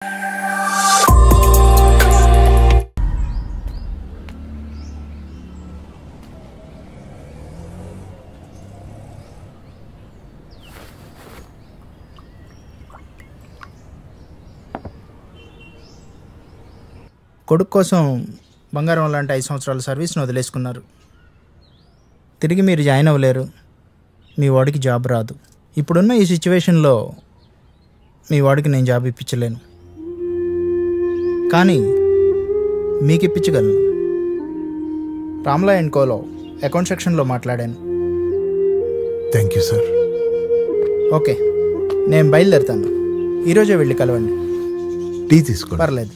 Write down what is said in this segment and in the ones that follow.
కొడుకు కోసం బంగారం లాంటి 5 సంవత్సరాల సర్వీస్ను వదిలేసుకున్నారు. తిరిగి మీరు జాయిన్ అవ్వలేరు, మీ వాడికి జాబ్ రాదు. ఇప్పుడున్న ఈ సిచ్యువేషన్లో మీ వాడికి నేను జాబ్ ఇప్పించలేను, కానీ మీకు ఇప్పించగలను. రామ్లా అండ్ కోలో అకౌంట్ సెక్షన్లో మాట్లాడాను. Thank you sir. ఓకే, నేను బయలుదేరుతాను. ఈరోజే వెళ్ళి కలవండి. టీ తీసుకో. పర్లేదు.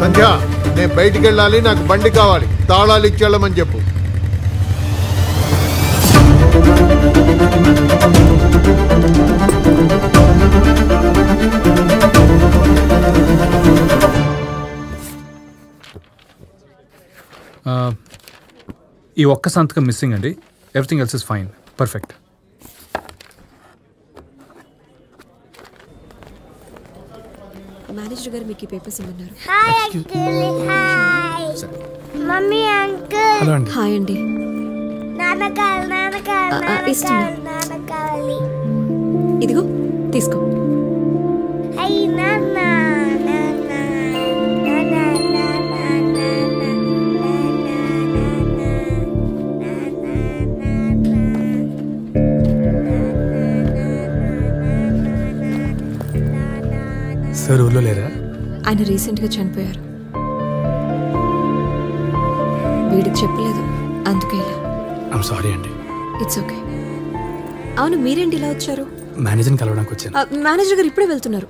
సంధ్య, నేను బయటికి వెళ్ళాలి, నాకు బండి కావాలి, తాళాలు ఇచ్చేళ్ళమని చెప్పు. ఈ ఒక్క సంతకం మిస్సింగ్ అండి. Everything else is fine. Perfect. Manager గారు మీకు ఈ పేపర్స్ ఇవ్వన్నారు. Hi uncle. Hi mummy uncle. Hello అండి. హాయ్ అండి. నాన్న కావాలి. ఇదిగో తీసుకో. హై నాన్న. సార్ ఊళ్ళో లేరా? ఆయన రీసెంట్గా చనిపోయారు. వీడికి చెప్పలేదు, అందుకే ఇలా. ఐమ్ సారీ అండి. It's okay. అవును, మీరేంటి ఇలా వచ్చారు? మేనేజర్ని కలవడానికి వచ్చాను. మేనేజర్ గారు ఇప్పుడే వెళ్తున్నారు.